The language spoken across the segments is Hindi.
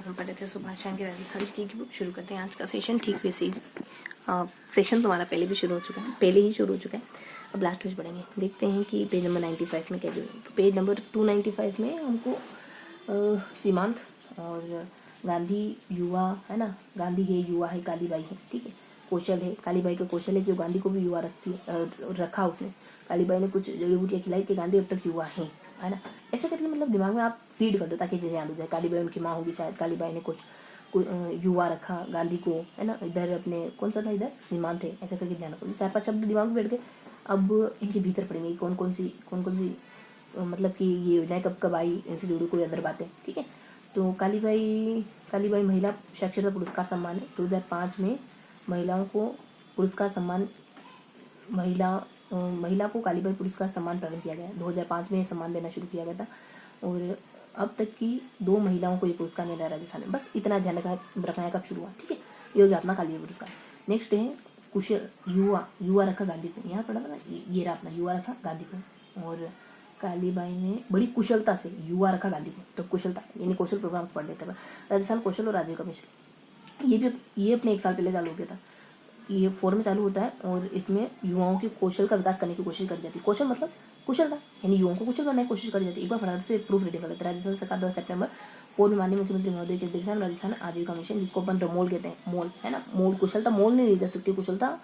हम पढ़े थे सुभाष चंद्र राजस्थान की बुक। शुरू करते हैं आज का सेशन। ठीक वैसे ही सेशन तुम्हारा पहले भी शुरू हो चुका है, पहले ही शुरू हो चुका है। अब लास्ट पेज पढ़ेंगे, देखते हैं कि पेज नंबर 95 में क्या जो है। तो पेज नंबर 295 में हमको सीमांत और गांधी युवा है ना, गांधी है, युवा है, कालीबाई है, ठीक है, कौशल है, कालीबाई का कौशल है कि गांधी को भी युवा रखा उसने। कालीबाई ने कुछ जड़ी बूटियाँ खिलाई कि गांधी अब तक युवा है ना। ऐसे करके मतलब दिमाग में आप फीड कर दो ताकि चीज़ें याद हो जाए। कालीबाई उनकी माँ होगी शायद, कालीबाई ने कुछ युवा रखा गांधी को, है ना। इधर अपने कौन सा था, इधर सीमांत है, ऐसे करके ध्यान रखो। 4-5 शब्द दिमाग में बैठ गए। अब इनके भीतर पढ़ेंगे कौन कौन सी मतलब कि ये योजनाएं कब कब आई, इनसे जुड़ी कोई अदर बातें, ठीक है। तो कालीबाई महिला साक्षरता पुरस्कार सम्मान है। 2005 में महिलाओं को पुरस्कार सम्मान, महिला को कालीबाई पुरस्कार सम्मान प्रदान किया गया। 2005 में ये सम्मान देना शुरू किया गया था और अब तक की 2 महिलाओं को ये पुरस्कार मिला है राजस्थान में। बस इतना ध्यान रखना है कब शुरू हुआ, ठीक है। ये हो गया अपना कालीबाई पुरस्कार। नेक्स्ट है कुशल, युवा रखा गांधी को। यहाँ पढ़ा था ना, ये रहा अपना युवा रखा गांधी को। और कालीबाई ने बड़ी कुशलता से युवा रखा गांधी को। तो कुशलता यानी कौशल प्रोग्राम पढ़ लेते हैं। राजस्थान कौशल और राजीव कमीशन, ये अपने 1 साल पहले चालू हो गया था। ये 4 में चालू होता है और इसमें युवाओं के कौशल का विकास करने की कोशिश करी जाती है। कौशल मतलब कुशलता, यानी युवाओं को कुशल बनाने की कोशिश करी जाती है। एक बार फटाफट से प्रूफ रीडिंग कर लेते हैं। राजस्थान सरकार 2 सितंबर 4 में माननीय मुख्यमंत्री महोदय के अध्यक्षता में राजस्थान आजीविका मिशन, जिसको अपन रमोल कहते हैं, मोल है ना, मोल कुशलता मोल नहीं ली जा सकती, कुशलता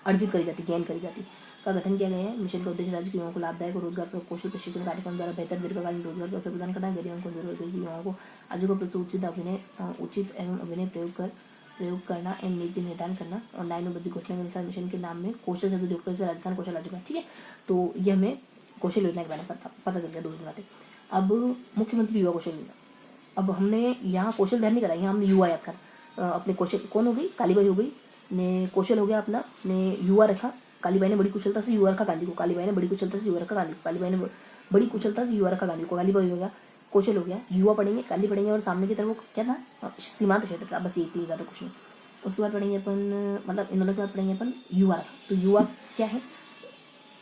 अर्जित करी जाती, गेन करी जाती, का गठन किया गया है। मिशन का उद्देश्य राज्य के युवाओं को लाभदायक और रोजगार पर कौशल प्रशिक्षण कार्यक्रम द्वारा बेहतर दीर्घकालीन रोजगार के अवसर प्रदान करना है। गरीब एवं कमजोर वर्ग के युवाओं को आजीविका प्रति उचित एवं अभिनय प्रयोग करना एवं नीति निर्धारण करना। और 9 में बद्ध घोषणा के अनुसार मिशन के नाम में कौशल शब्द जोड़कर से राजस्थान कौशल आजीविका, ठीक है। तो ये हमें कौशल योजना के बारे में पता चल गया 2 दिन बातें। अब मुख्यमंत्री युवा कौशल योजना, अब हमने यहाँ कौशल ध्यान नहीं करा, यहाँ हमने युवा याद करा। अपने कौशल कौन हो गई, कालीबाई हो गई ने, कौशल हो गया अपना, ने युवा रखा। कालीबाई ने बड़ी कुशलता से युवा रखा गांधी को, कालीबाई ने बड़ी कुशलता से युवा रखा गांधी को, कालीबाई ने बड़ी कुशलता से युवा रखा गांधी को, कालीबाई हो गया, कौशल हो गया, युवा पढ़ेंगे, काली पढ़ेंगे और सामने की तरफ क्या था, सीमांत क्षेत्र था। बस ये 3 ज़्यादा कुछ नहीं। उसके बाद पढ़ेंगे अपन, मतलब इन दोनों के बाद पढ़ेंगे अपन युवा रखा। तो युवा क्या है,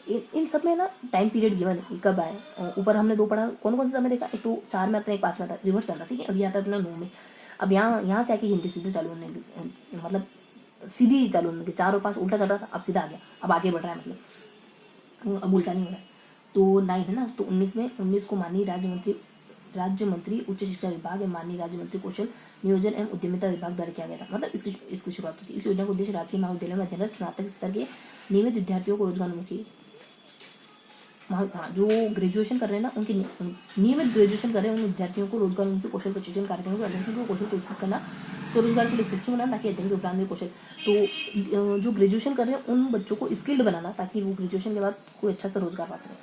इन सब में ना टाइम पीरियड गिवन है कब आए। ऊपर हमने 2 पढ़ा, कौन कौन से समय देखा, एक तो 4 में आता है, एक 5 में आता है, रिवर्स चल रहा, ठीक है। अब ये आता है अपना 9 में। अब यहाँ से आके गिनती सीधे चालू होने लगी, मतलब सीधी चालू होने लगी। 4 और 5 उल्टा चल रहा था, अब सीधा आ गया, अब आगे बढ़ रहा है, मतलब अब उल्टा नहीं हो रहा है। तो 9 है ना, तो 19 में 19 को माननीय राज्य मंत्री उच्च शिक्षा विभाग एवं माननीय राज्य मंत्री कौशल नियोजन एवं उद्यमिता विभाग द्वारा किया गया था। मतलब इसकी शुरुआत हुई थी। इस योजना का उद्देश्य राजकीय महाविद्यालय में अध्ययनरत स्नातक स्तर के नियमित विद्यार्थियों को रोजगारोन्मुखी, हाँ, जो ग्रेजुएशन कर रहे हैं ना, उनकी नियमित ग्रेजुएशन कर रहे हैं उन विद्यार्थियों को रोजगारोन्मुखी कौशल प्रशिक्षण कार्यक्रमों के अध्ययन को कौशल को विकसित करना, स्वरोजगार के लिए सक्षम बनाना, ताकि अध्ययन के उपरांत में कौशल, तो जो ग्रेजुएशन कर रहे हैं उन बच्चों को स्किल्ड बनाना ताकि वो ग्रेजुएशन के बाद कोई अच्छा सा रोजगार पा सके।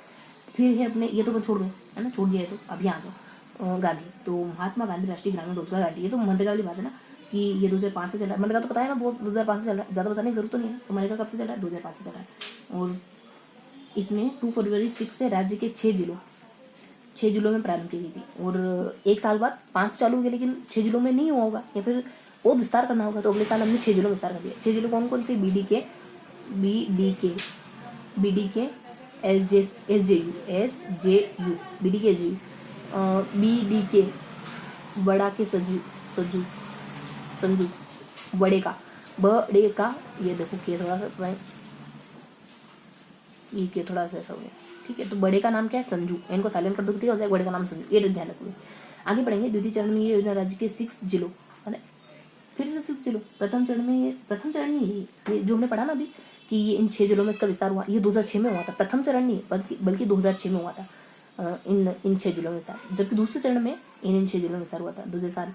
फिर है अपने, ये तो अपन छोड़ गए है ना, छोड़ दिया है। तो अब यहाँ आ जाओ, गांधी, तो महात्मा गांधी राष्ट्रीय ग्रामीण रोजगार गारंटी। ये तो मनरेगा वाली बात है ना कि ये 2005 से चल रहा है। मनरेगा तो पता है ना, 2005 से चल रहा है, ज़्यादा बताने की जरूरत तो नहीं है। तो मनरेगा कब से चल रहा है, 2005 से चल रहा है। और इसमें 2 फरवरी 6 से राज्य के 6 जिलों में प्रारंभ की गई थी। और 1 साल बाद 5 चालू हो गया, लेकिन 6 जिलों में नहीं हुआ होगा या फिर और विस्तार करना होगा। तो अगले साल हमने 6 जिलों में विस्तार कर दिया। 6 जिलों कौन कौन से, BDK, SJU, BDK बड़ा के संजू, बड़े का, ये देखो के थोड़ा सा, ये के थोड़ा सा ऐसा हो गया, ठीक है। तो बड़े का नाम क्या है, संजू, इनको साइलेंट कर दो, हो जाए बड़े का नाम संजू, ये ध्यान रखो। आगे पढ़ेंगे। द्वितीय चरण में ये योजना राज्य के 6 जिलों, है ना, फिर से 6 जिलों। प्रथम चरण में ये जो हमने पढ़ा ना अभी कि ये इन 6 जिलों में इसका विस्तार हुआ, ये 2006 में हुआ था। प्रथम चरण नहीं बल्कि 2006 में हुआ था इन 6 जिलों में विस्तार। जबकि दूसरे चरण में इन 6 जिलों में विस्तार हुआ था 2007।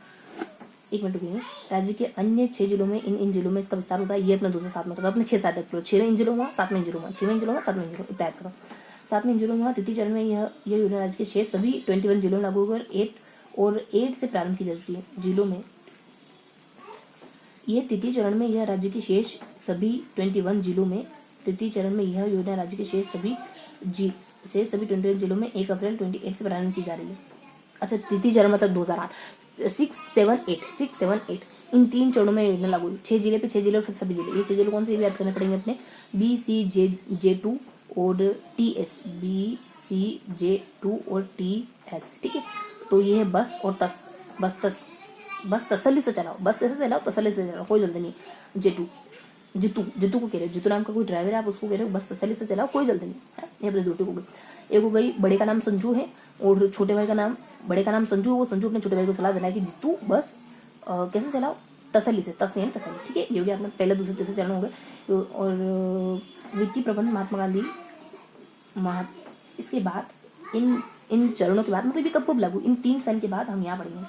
1 मिनट रुकिए। राज्य के अन्य 6 जिलों में इन जिलों में इसका विस्तार होता है। ये अपना 2007 में होता है। अपने 6-7 तक 6 में इन जिलों हुआ, 7 में इन जिलों हुआ, 6 में इन जिलों हुआ, 7 में इन जिलों, इतना करो। 7 में इन जिलों में हुआ। तृतीय चरण में यह योजना राज्य के शेष सभी 21 जिलों में लागू होकर 8 से प्रारंभ की जा चुकी है जिलों में। यह तृतीय चरण में यह राज्य के शेष सभी 21 जिलों में, तृतीय चरण में यह योजना राज्य के शेष सभी 21 जिलों में 1 अप्रैल 28 से प्रारंभ की जा रही है। अच्छा, तृतीय चरण मतलब 2008, 6, 7, 8 इन 3 चरणों में योजना लागू हुई। 6 जिले पे 6 जिले, फिर सभी जिले। ये 6 जिले कौन से याद करने पड़ेंगे अपने, BCJ2 और TS, BCJ2 और TS, ठीक है। तो ये है बस और तस, बस तसल्ली से चलाओ, बस ऐसे चलाओ, तसल्ली से चलाओ, कोई जल्दी नहीं। जितू को कह रहे हो, जितू नाम का कोई ड्राइवर है, आप उसको कह रहे हो बस तसल्ली से चलाओ, कोई जल्दी नहीं है। ये अपने दो हो गई। एक हो गई बड़े का नाम संजू है और छोटे भाई का नाम, बड़े का नाम संजू है, वो संजू अपने छोटे भाई को सलाह देना है कि जितू बस कैसे चलाओ, तसल्ली से, तस्वीर तसल्ली, ठीक है। ये हो गया अपना पहले दूसरे तीसरे चरण हो गए। और वित्तीय प्रबंध महात्मा गांधी इसके बाद इन चरणों के बाद, मतलब ये कब कब लागू, इन 3 सन के बाद हम यहाँ पढ़ेंगे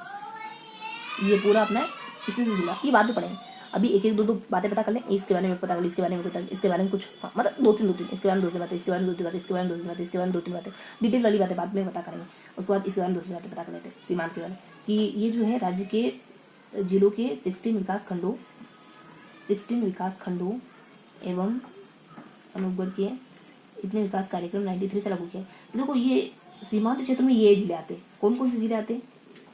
ये पूरा अपना इसी से जुड़ा, ये बाद में पढ़ेंगे। अभी एक एक दो बातें पता कर लें, इसके बारे में पता कर लें, इसके बारे में पता, इसके बारे में कुछ मतलब दो तीन इसके बारे में 2-3 बातें, इसके बारे में 2-3 बातें, इसके बारे में 2-3 बातें, इसके बारे में 2-3 बातें, डिटेल वाली बातें बाद में पता करेंगे। उसके बाद इसके बारे में 2-3 बातें पता कर लेते हैं सीमांत के बारे में, कि ये जो है राज्य के जिलों के 16 विकास खंडों एवं अनुगढ़ के इतने विकास कार्यक्रम 93 से लागू किया। तो देखो ये सीमांत क्षेत्र में ये जिले आते, कौन कौन से जिले आते,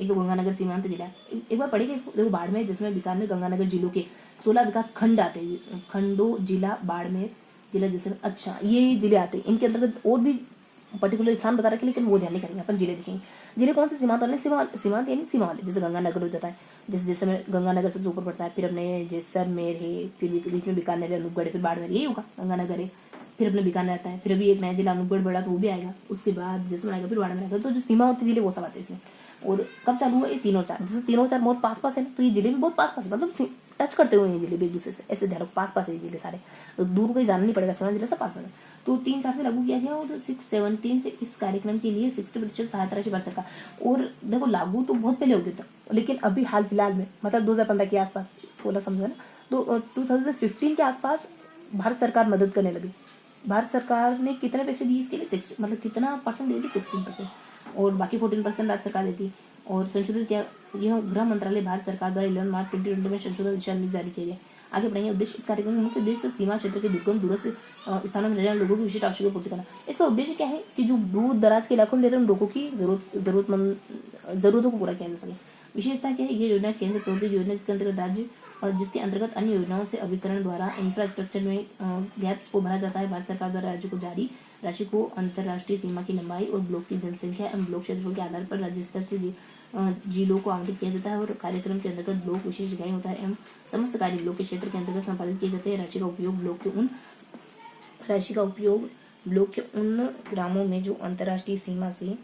एक तो गंगानगर सीमांत जिला, एक बार पढ़ेंगे इसको। देखो बाड़मेर, जिसमें बीकानेर गंगानगर जिलों के 16 विकास खंड आते हैं, खंडों जिला बाड़मेर जिला जैसे, अच्छा ये जिले आते हैं। इनके अंतर्गत और भी पर्टिकुलर स्थान बता रखे, लेकिन वो ध्यान नहीं करेंगे, अपन जिले देखेंगे। जिले कौन से सीमांत वाले, सीमांत यानी सीमा वाले, जैसे गंगानगर हो जाता है, जैसे में गंगानगर सबसे ऊपर पड़ता है, फिर अपने जैसलमेर है, फिर बीच में बीकानेर है, अनूपगढ़ है, फिर बाड़मेर, यही होगा गंगानगर है, फिर अपने बीकानेर आता है, फिर अभी एक नया जिला अनूपगढ़ बढ़ा तो वो भी आएगा, उसके बाद जैसलमेर आएगा, फिर बाड़मेर आएगा। तो जो सीमावर्ती जिले वो सब आते हैं इसमें। और कब चालू हुआ ये 3 और 4, जैसे 3 और 4 बहुत पास पास है ना, तो ये जिले भी बहुत पास पास है, मतलब टच करते हुए ये जिले भी एक दूसरे से, ऐसे ध्यान रखो पास पास है ये जिले सारे, तो दूर कहीं जाना नहीं पड़ेगा, सीमा जिले से पास में। तो 3-4 से लागू किया गया और 6-17 से इस कार्यक्रम के लिए 60% सहायता राशि भारत सरकार। और देखो लागू तो बहुत पहले हो गया था, लेकिन अभी हाल फिलहाल में मतलब 2015 के आसपास, 16 समझो ना, तो 2015 के आसपास भारत सरकार मदद करने लगी। भारत सरकार ने कितने पैसे दिए इसके लिए, 60 मतलब कितना परसेंट देती, 16%, और बाकी 14% राज्य सरकार देती है। और संशोधित किया यह गृह मंत्रालय भारत सरकार द्वारा 11 मार्च 2020 में संशोधित दिशा निर्देश जारी किया गया। आगे बढ़ेंगे। उद्देश्य इस कार्यक्रम का मुख्य उद्देश्य सीमा क्षेत्र के दुर्गम दूरस्थ स्थानों में रहने वाले लोगों की विशिष्ट आवश्यकता पूर्ति करना। इसका उद्देश्य क्या है कि जो दूर दराज के इलाकों में रह रहे लोगों की जरूरतों को पूरा किया जा सके। विशेषता क्या है, ये योजना केंद्र प्रवर्तित योजना जिसके अंतर्गत राज्य और जिसके अंतर्गत अन्य योजनाओं से अभिसरण द्वारा इंफ्रास्ट्रक्चर में गैप्स को भरा जाता है। भारत सरकार द्वारा राज्य को जारी राशि को अंतर्राष्ट्रीय सीमा की लंबाई और ब्लॉक की जनसंख्या एवं ब्लॉक क्षेत्रफल के आधार पर राज्य स्तर से जिलों को आवंटित किया जाता है। और कार्यक्रम के अंतर्गत ब्लॉक विशेष इकाई होता है एवं समस्त कार्य ब्लॉक के क्षेत्र के अंतर्गत संपादित किए जाते हैं। राशि का उपयोग ब्लॉक के उन ग्रामों में जो अंतर्राष्ट्रीय सीमा से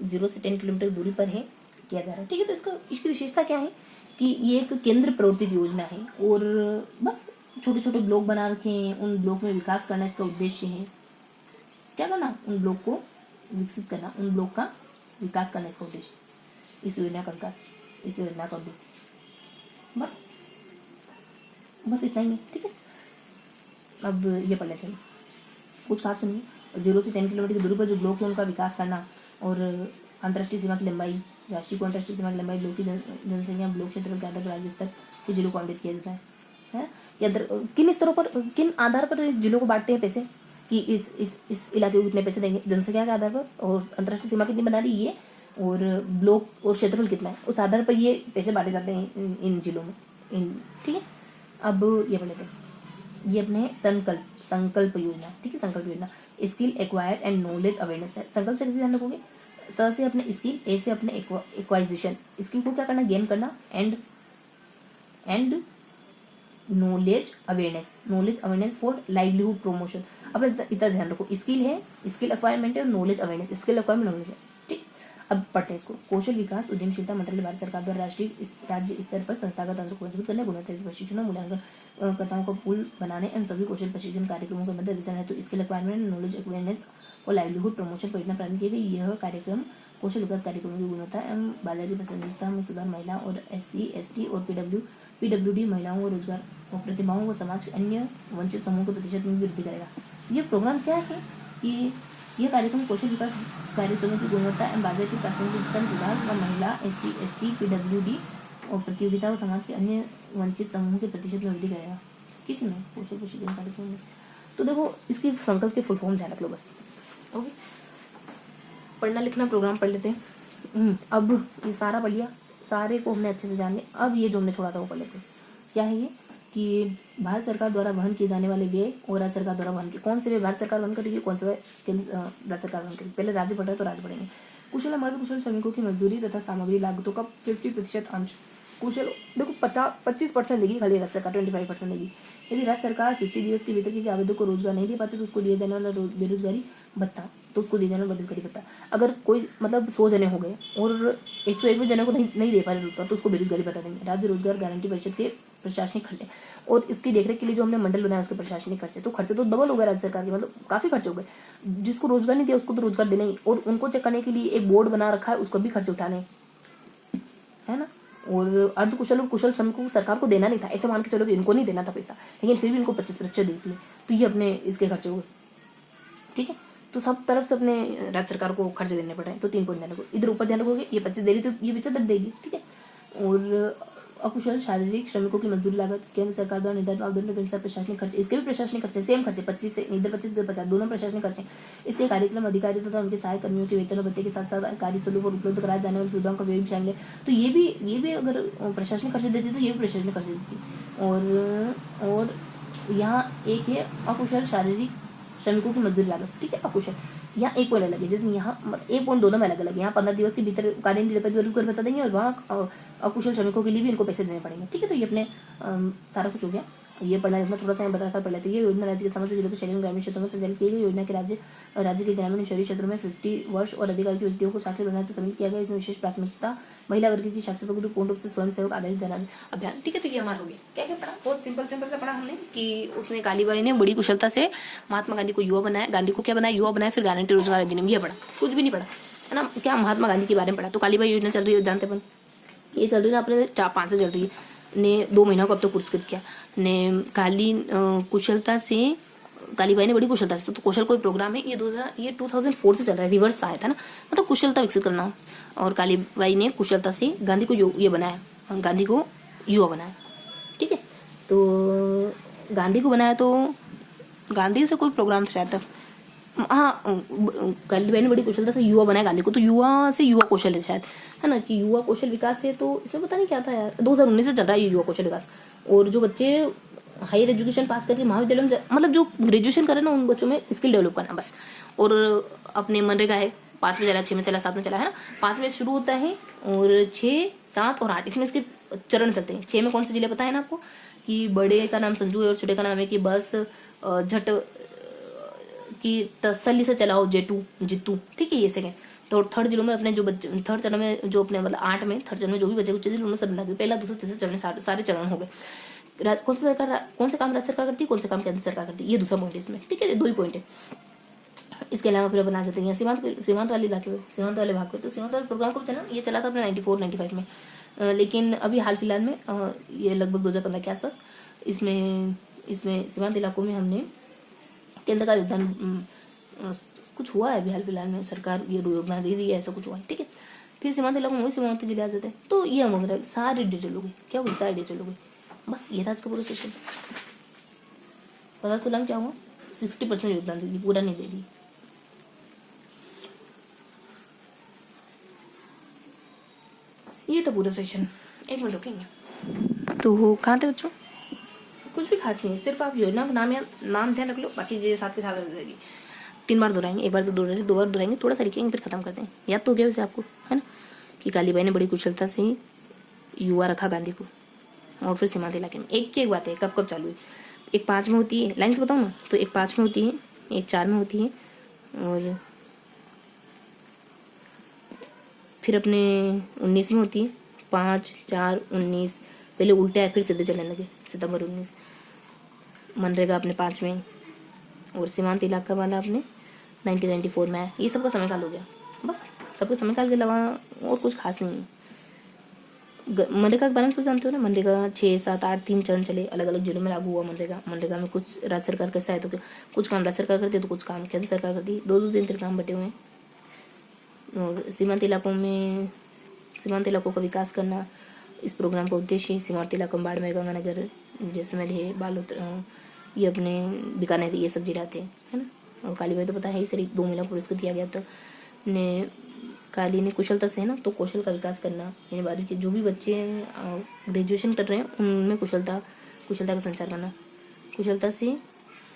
0 से 10 किलोमीटर दूरी पर है किया जा रहा है। ठीक है, तो इसकी विशेषता क्या है कि ये एक केंद्र प्रवर्तित योजना है और बस छोटे छोटे ब्लॉक बना रखे हैं, उन ब्लॉक में विकास करना इसका उद्देश्य है। क्या करना, उन ब्लॉक को विकसित करना, उन ब्लॉक का विकास करना इसका उद्देश्य, इस योजना का विकास, इस योजना का उद्देश्य, बस इतना ही है। ठीक है, अब ये पढ़ लेते हैं, कुछ खास तो नहीं। 0 से 10 किलोमीटर की दूरी पर जो ब्लॉक है उनका विकास करना और अंतर्राष्ट्रीय सीमा की लंबाई, राशि को अंतर्राष्ट्रीय सीमा की लंबाई, ब्लॉक की जनसंख्या, ब्लॉक क्षेत्र के आधार पर राज्य स्तर के जिलों को आवंटित किया जाता है। किन स्तरों पर, किन आधार पर जिलों को बांटते हैं पैसे कि इस इलाके को कितने पैसे देंगे, जनसंख्या के आधार पर, और अंतर्राष्ट्रीय सीमा कितनी बना रही ये, और ब्लॉक और क्षेत्रफल कितना है, उस आधार पर ये पैसे बांटे जाते हैं इन जिलों में। ठीक है, अब ये पढ़ लेते हैं, ये अपने संकल्प योजना। ठीक है, संकल्प योजना skill acquired and knowledge awareness है। संकल्प से कैसे ध्यान रखोगे, स से अपने स्किल, ए से अपने एक्वाइजिशन, स्किल को क्या करना, गेन करना, and knowledge awareness for livelihood promotion. अब इतना ध्यान रखो, स्किल है, स्किल एक्वायरमेंट है और knowledge awareness, skill acquirement knowledge है। ठीक, अब पढ़ते हैं इसको। कौशल विकास उद्यमशीलता मंत्रालय भारत सरकार द्वारा राज्य स्तर पर संस्थागत तंत्र को मजबूत करने, गुणवत्ता प्रशिक्षण और मूल्यांकनकर्ताओं का पूल बनाने एवं सभी कौशल प्रशिक्षण कार्यक्रमों के मध्य अभिसरण है। तो स्किल एक्वायरमेंट, नॉलेज अवेयरनेस और लाइवलीहुड प्रमोशन परियोजना प्रारंभ की गई। यह कार्यक्रम कौशल विकास कार्यक्रमों की गुणवत्ता एवं बाजारी प्रासंगिकता में सुधार, महिला और SC ST और PWD महिलाओं और रोजगार और प्रतिभाओं व समाज के अन्य वंचित समूहों के प्रतिशत में वृद्धि करेगा। ये प्रोग्राम क्या है कि यह कार्यक्रम कौशल विकास कार्यक्रमों की गुणवत्ता एवं बाजार की प्रासंगिकता में सुधार व महिला, SC ST PWD और प्रतियोगिता और समाज के अन्य वंचित समूहों के प्रतिशत में वृद्धि करेगा। किसमें, कौशल प्रशिक्षण कार्यक्रम में। तो देखो इसकी संकल्प के फुल फॉर्म ध्यान रख लो बस। ओके, पढ़ना लिखना प्रोग्राम पढ़ लेते हैं। अब ये सारा पढ़ लिया, सारे को हमने अच्छे से जान लिया। अब ये जो हमने छोड़ा था वो पढ़ लेते हैं। क्या है ये कि भारत सरकार द्वारा वहन किए जाने वाले व्यय और राज्य सरकार द्वारा वहन किए, कौन से व्यय भारत सरकार वहन करेगी, कौन से व्यय राज्य सरकार वहन करेगी। पहले राज्य पढ़ रहे तो राज्य पढ़ेंगे। कुशल मर्द कुशल श्रमिकों की मजदूरी तथा सामग्री लागतों का 50% अंश कुशल देखो 25% देगी खाली राज्य सरकार, 25% देगी। यदि राज्य सरकार 50 दिवस के भीतर किसी आवेदक को रोजगार नहीं दे पाती तो उसको दिया जाने वाला बेरोजगारी भत्ता, तो उसको दिया जाने वाला बेरोजगारी भत्ता। अगर कोई मतलब 100 जने हो गए और 101 जने को नहीं दे पा रहे रोजगार, तो उसको बेरोजगारी भत्ता देंगे। राज्य रोजगार गारंटी परिषद के प्रशासनिक खर्चे और इसकी देखरेख के लिए जो हमने मंडल बनाया उसके प्रशासनिक खर्चे, तो खर्चे तो डबल हो गए राज्य सरकार के, मतलब काफी खर्चे हो गए। जिसको रोजगार नहीं दिया उसको तो रोजगार देना ही, और उनको चेक करने के लिए एक बोर्ड बना रखा है, उसको भी खर्चे उठाने, है ना। और अर्धकुशल और कुशल श्रमिकों को सरकार को देना नहीं था, ऐसे मान के चलो कि इनको नहीं देना था पैसा, लेकिन फिर भी इनको 25% देती है, तो ये अपने इसके खर्चे हुए, ठीक है। तो सब तरफ से अपने राज्य सरकार को खर्चे देने पड़े, तो 3 पॉइंट देने को, इधर ऊपर ध्यान रखोगे, ये 25 दे रही तो ये 75 देगी, ठीक है। और अकुशल शारीरिक श्रमिकों की मजदूरी लागत केंद्र सरकार द्वारा निर्धारित मापदंडों के अनुसार प्रशासनिक खर्चे, इसके भी प्रशासनिक खर्चे सेम खर्चे 25 से इधर 25 इधर 50, दोनों प्रशासनिक खर्चे। इसके कार्यक्रम अधिकारी तथा उनके सहायक कर्मियों के वेतन और भत्ते के साथ साथ कार्य स्थलों पर उपलब्ध कराए जाने वाली सुविधाओं का व्यय भी शामिल है। तो ये भी अगर प्रशासनिक खर्चे देती तो ये भी प्रशासनिक खर्चे देती। और यहाँ एक है अकुशल शारीरिक श्रमिकों की मजदूरी लागत, ठीक है, अकुशल। यहाँ एक पॉइंट अलग है, जैसे यहाँ एक पॉइंट दोनों में अलग अलग है। यहाँ 15 दिवस के भीतर कार्य नहीं दे पाए तो बता देंगे, और वहाँ अकुशल श्रमिकों के लिए भी इनको पैसे देने पड़ेंगे, ठीक है। तो ये अपने सारा कुछ हो गया, ये पढ़ना लिखना थोड़ा सा बता कर पढ़ लेते हैं। ये योजना राज्य के समस्त जिलों के शहरी ग्रामीण क्षेत्रों में संचालित की गई योजना के राज्य के ग्रामीण शहरी क्षेत्रों में 50 वर्ष और अधिक आयु के व्यक्तियों को साक्षर बनाने तो सम्मिलित किया गया। इसमें विशेष प्राथमिकता महिला वर्ग की साक्षरता को पूर्ण रूप से स्वयं सेवक आधारित जन अभियान, ठीक है। तो ये हमारा हो गया, क्या क्या पढ़ा, बहुत सिंपल से पढ़ा हमने कि उसने कालीबाई ने बड़ी कुशलता से महात्मा गांधी को युवा बनाया, गांधी को क्या बनाया, युवा बनाया, फिर गारंटी रोजगार अधिनियम, ये पढ़ा, कुछ भी नहीं पढ़ा, है ना। क्या महात्मा गांधी के बारे में पढ़ा, तो कालीबाई योजना चल रही है, जानते अपन, ये चल रही है अपने 4-5 से चल रही है ने 2 महीनों को अब तक पुरस्कृत किया ने कुशलता से, कालीबाई ने बड़ी कुशलता से, तो कौशल कोई प्रोग्राम है, ये 2004 से चल रहा है, रिवर्स आया था ना, मतलब कुशलता विकसित करना। और कालीबाई ने कुशलता से गांधी को ये बनाया, गांधी को युवा बनाया, ठीक है। तो गांधी को बनाया, तो गांधी से कोई प्रोग्राम था शायद तक, हाँ, कालीबाई ने बड़ी कुशलता से युवा बनाया गांधी को, तो युवा से युवा कौशल है शायद, है ना, कि युवा कौशल विकास है। तो इसमें पता नहीं क्या था यार, 2019 से चल रहा है ये युवा कौशल विकास। और जो बच्चे हायर एजुकेशन पास करके महाविद्यालय में मतलब जो ग्रेजुएशन करे ना, उन बच्चों में स्किल डेवलप करना बस। और अपने मनरेगा है, 5 में चला, 6 में चला, 7 में चला, है ना। 5 में शुरू होता है और 6, 7 और 8 इसमें इसके चरण चलते हैं। 6 में कौन से जिले पता है ना आपको, कि बड़े का नाम संजू है और छोटे का नाम है कि बस झट की तसल्ली से चलाओ जितू, ठीक है, ये सेकंड। तो थर्ड जिलों में अपने जो बच्चे, थर्ड चरण में जो अपने मतलब 8 में थर्ड चरण में जो भी बच्चे कुछ उनमें सब लगे, पहला दूसरा तीसरा चरण सारे चरण हो गए। कौन से काम राज्य सरकार करती है, कौन से काम केंद्र सरकार करती है, ये दूसरा पॉइंट है इसमें, ठीक है, 2 ही पॉइंट है। इसके अलावा फिर बना जाते हैं सीमांत वाले इलाके में, सीमांत वाले भाग में, तो सीमांत वाले प्रोग्राम को चला, ये चला था अपने 94-95 में, लेकिन अभी हाल फिलहाल में ये लगभग 2015 के आसपास इसमें सीमांत इलाकों में हमने केंद्र का योगदान कुछ हुआ है अभी हाल फिलहाल में, सरकार ये योगदान दे रही है, ऐसा कुछ हुआ है, ठीक है। फिर सीमांत इलाकों में सीमावर्ती जिले आ जाते हैं, तो ये हम वगैरह सारी डिटेल हो गई, क्या हुई, सारी डिटेल हो गई, बस ये था आज का पूरा सेशन। पता चला क्या हुआ, 60% योगदान दे रही, पूरा नहीं दे रही। ये था पूरा सेशन, 1 मिनट रुकेंगे। तो कहाँ थे बच्चों, कुछ भी खास नहीं है, सिर्फ आप योजना का नाम ध्यान रख लो, बाकी ये साथ के साथ हो जाएगी। 3 बार दोहराएंगे, 1 बार तो दोहराएंगे, 2 बार दोहराएंगे, थोड़ा सा लिखेंगे, फिर खत्म करते हैं। याद तो हो गया वैसे आपको, है ना, कि कालीबाई ने बड़ी कुशलता से युवा रखा गांधी को। और फिर सीमांत इलाके में एक बात है, कब चालू हुई, एक 5 में होती है, लाइन से बताऊँ ना, तो एक 5 में होती है, एक 4 में होती है, और फिर अपने 19 में होती है, 5, 4, 19, पहले उल्टे आए फिर सीधे चलने लगे, सितंबर 19। मनरेगा अपने 5 में, और सीमांत इलाका वाला अपने 1994 में आया। ये सबका समय काल हो गया, बस सबके समय काल के अलावा और कुछ खास नहीं है। मनरेगा के बारे में सब जानते हो ना, मनरेगा 6, 7, 8 3 चरण चले, अलग अलग जिलों में लागू हुआ मनरेगा में कुछ राज्य सरकार का सहायता, तो कुछ काम राज्य सरकार करती है, तो कुछ काम केंद्र सरकार करती है, 2-3 काम बटे हुए हैं। और सीमांत इलाकों का विकास करना, इस प्रोग्राम का उद्देश्य सीमांत इलाकों में बाड़मेर, गंगानगर, जैसलमेर है, बालोद, ये अपने बीकानेर, ये सब जिले आते हैं, है ना। और कालीबाई तो पता है ही, सर 2 महिला पुरस्कृत किया गया, तो काली ने कुशलता से, है ना, तो कौशल का विकास करना, यानी बारहवीं के जो भी बच्चे ग्रेजुएशन कर रहे हैं उनमें कुशलता का संचार करना, कुशलता से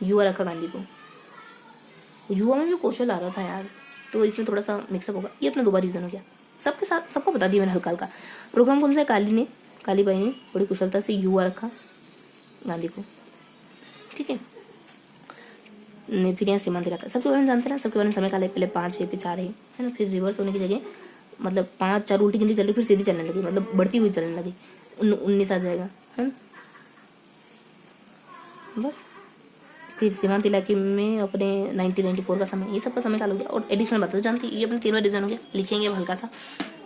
युवा रखा गांधी को। युवा में भी कौशल आ रहा था यार, तो इसमें थोड़ा सा मिक्सअप होगा। ये अपना 2 बार रीजन हो गया, सबके साथ सबको बता दिया मैंने हल्का हल्का। प्रोग्राम कौन सा है, कालीबाई ने बड़ी कुशलता से युवा रखा गांधी को, ठीक है। फिर यहाँ सीमांत इलाका सबके बारे में जानते हैं ना, सबके बारे में समय काल है, पहले 5 है फिर 4 है ना, फिर रिवर्स होने की जगह मतलब 5 4 उल्टी गिनती चल रही फिर सीधी चलने लगी, मतलब बढ़ती हुई चलने लगी, 19 आ जाएगा, है ना। बस फिर सीमांत इलाके में अपने 1994 का समय, ये सबका समय काल हो गया। और एडिशनल बात तो जानती, ये अपने 3वां रीजन हो गया, लिखेंगे हल्का सा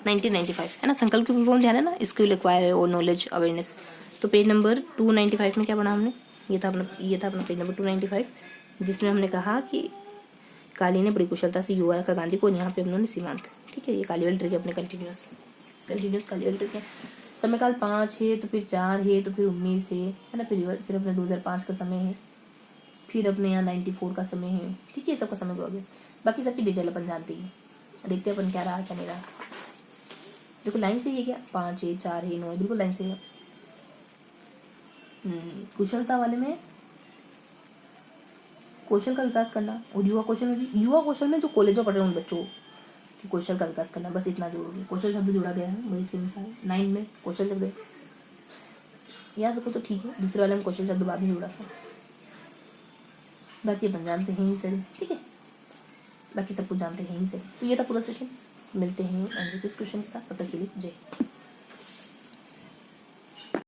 1995, है ना। संकल्प की फुल फॉर्म ध्यान है ना, स्किल एक्वायर और नॉलेज अवेयरनेस। तो पेज नंबर 295 में क्या पढ़ा हमने, ये था अपना पेज नंबर 295, जिसमें हमने कहा कि काली ने बड़ी कुशलता से युवा रखा गांधी को, यहाँ पे उन्होंने सीमांत, ठीक है। ये काली वाली ट्रिक है अपने कंटिन्यूस काली वाली ट्रिक है। समय काल 5 है तो फिर 4 है तो फिर 19 है ना, फिर अपने 2005 का समय है, फिर अपने यहाँ 94 का समय है, ठीक है। ये सबका समय हो गया, बाकी सबकी डिटेल अपन जानते ही, देखते हैं अपन क्या रहा क्या नहीं रहा। देखो लाइन से ये क्या 5 है 4 है 9 है, बिल्कुल लाइन से है। कुशलता वाले में कौशल का विकास करना, और युवा कौशल में जो कॉलेज में पढ़ रहे हैं उन बच्चों की कौशल का विकास करना, बस इतना जोड़ोगे। कौशल शब्द जोड़ा गया है वही के अनुसार 9 में कौशल शब्द है, याद रखो तो ठीक है। दूसरे वाले में कौशल शब्द बाद में जोड़ा था, बाकी अपन जानते हैं ही सर, ठीक है। बाकी सब कुछ जानते हैं ही सर। तो ये था पूरा सेशन, मिलते हैं एंड क्वेश्चन के साथ, तब तक के लिए जय।